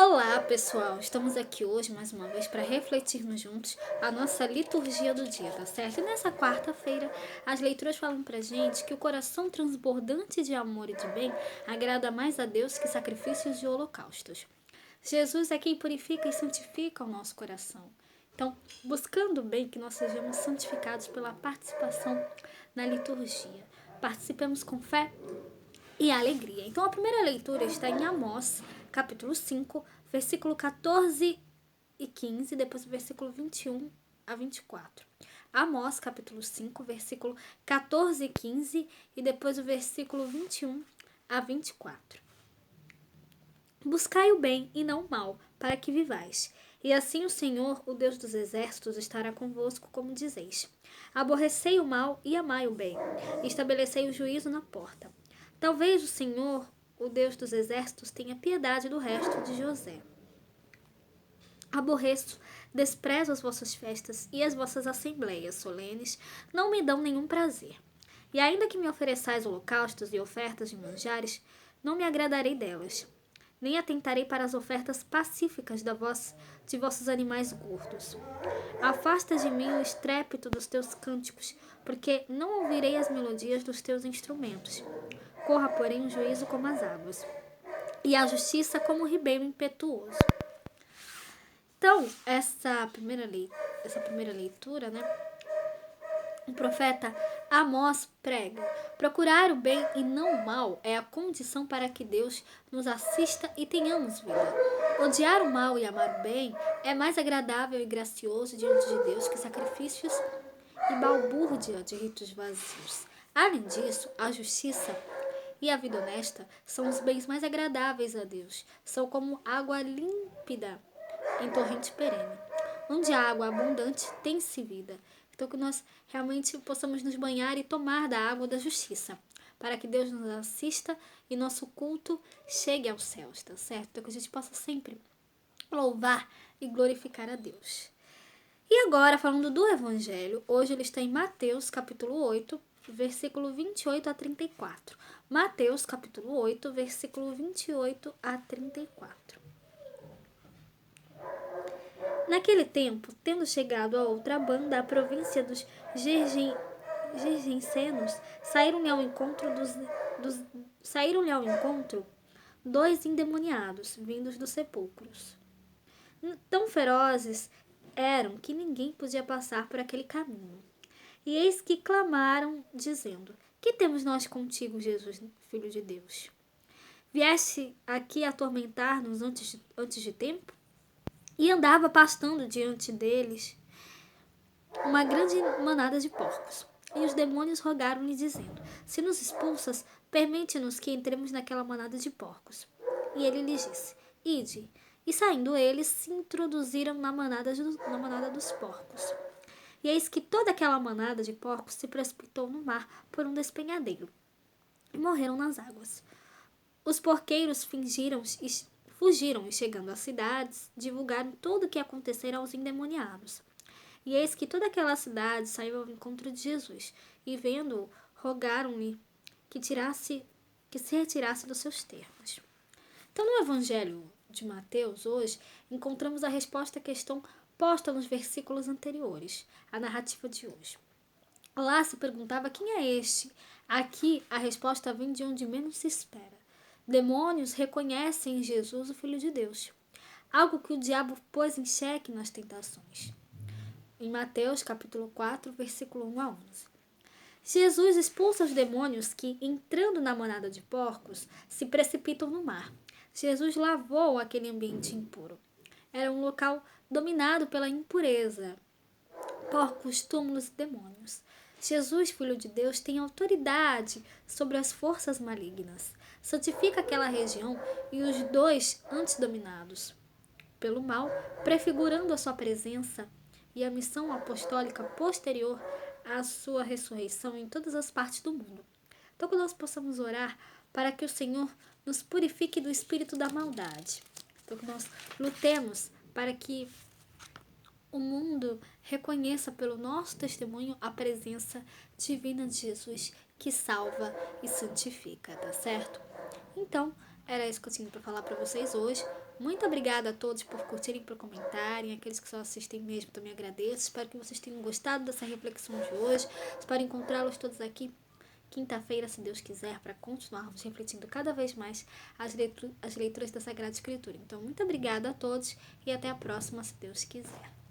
Olá, pessoal! Estamos aqui hoje mais uma vez para refletirmos juntos a nossa liturgia do dia, tá certo? E nessa quarta-feira, as leituras falam pra gente que o coração transbordante de amor e de bem agrada mais a Deus que sacrifícios e holocaustos. Jesus é quem purifica e santifica o nosso coração. Então, buscando o bem, que nós sejamos santificados pela participação na liturgia. Participemos com fé e alegria. Então, a primeira leitura está em Amós, capítulo 5, versículo 14 e 15, depois o versículo 21 a 24. Amós, capítulo 5, versículo 14 e 15, e depois o versículo 21 a 24. Buscai o bem e não o mal, para que vivais. E assim o Senhor, o Deus dos exércitos, estará convosco, como dizeis. Aborrecei o mal e amai o bem. Estabelecei o juízo na porta. Talvez o Senhor, o Deus dos exércitos, tenha piedade do resto de José. Aborreço, desprezo as vossas festas e as vossas assembleias solenes não me dão nenhum prazer. E ainda que me ofereçais holocaustos e ofertas de manjares, não me agradarei delas. Nem atentarei para as ofertas pacíficas de vossos animais gordos. Afasta de mim o estrépito dos teus cânticos, porque não ouvirei as melodias dos teus instrumentos. Corra, porém, o juízo como as águas, e a justiça como o ribeiro impetuoso. Então, essa primeira leitura, né? O profeta Amós prega: procurar o bem e não o mal é a condição para que Deus nos assista e tenhamos vida. Odiar o mal e amar o bem é mais agradável e gracioso diante de Deus que sacrifícios e balbúrdia de ritos vazios. Além disso, a justiça e a vida honesta são os bens mais agradáveis a Deus. São como água límpida em torrente perene. Onde há água abundante, tem-se vida. Então, que nós realmente possamos nos banhar e tomar da água da justiça, para que Deus nos assista e nosso culto chegue aos céus, tá certo? Então, que a gente possa sempre louvar e glorificar a Deus. E agora, falando do Evangelho, hoje ele está em Mateus, capítulo 8, versículo 28 a 34. Mateus, capítulo 8, versículo 28 a 34. Naquele tempo, tendo chegado a outra banda, a província dos Gergensenos, saíram-lhe ao encontro dois endemoniados, vindos dos sepulcros. Tão ferozes eram que ninguém podia passar por aquele caminho. E eis que clamaram, dizendo: que temos nós contigo, Jesus, Filho de Deus? Vieste aqui atormentar-nos antes de tempo? E andava pastando diante deles uma grande manada de porcos. E os demônios rogaram-lhe, dizendo: se nos expulsas, permite-nos que entremos naquela manada de porcos. E ele lhes disse: ide. E saindo eles, se introduziram na manada dos porcos. E eis que toda aquela manada de porcos se precipitou no mar por um despenhadeiro, e morreram nas águas. Os porqueiros fugiram e, chegando às cidades, divulgaram tudo o que acontecera aos endemoniados. E eis que toda aquela cidade saiu ao encontro de Jesus, e vendo-o, rogaram-lhe que se retirasse dos seus termos. Então, no Evangelho de Mateus, hoje, encontramos a resposta à questão posta nos versículos anteriores, a narrativa de hoje. Lá se perguntava: quem é este? Aqui a resposta vem de onde menos se espera. Demônios reconhecem em Jesus o Filho de Deus, algo que o diabo pôs em xeque nas tentações. Em Mateus capítulo 4, versículo 1 a 11. Jesus expulsa os demônios que, entrando na manada de porcos, se precipitam no mar. Jesus lavou aquele ambiente impuro. Era um local dominado pela impureza, porcos, túmulos e demônios. Jesus, Filho de Deus, tem autoridade sobre as forças malignas. Santifica aquela região e os dois antes dominados pelo mal, prefigurando a sua presença e a missão apostólica posterior à sua ressurreição em todas as partes do mundo. Então, que nós possamos orar para que o Senhor nos purifique do espírito da maldade. Então, que nós lutemos para que o mundo reconheça pelo nosso testemunho a presença divina de Jesus, que salva e santifica, tá certo? Então, Era isso que eu tinha para falar para vocês hoje. Muito obrigada a todos por curtirem, por comentarem. Aqueles que só assistem mesmo também agradeço. Espero que vocês tenham gostado dessa reflexão de hoje. Espero encontrá-los todos aqui quinta-feira, se Deus quiser, para continuarmos refletindo cada vez mais as leituras da Sagrada Escritura. Então, muito obrigada a todos e até a próxima, se Deus quiser.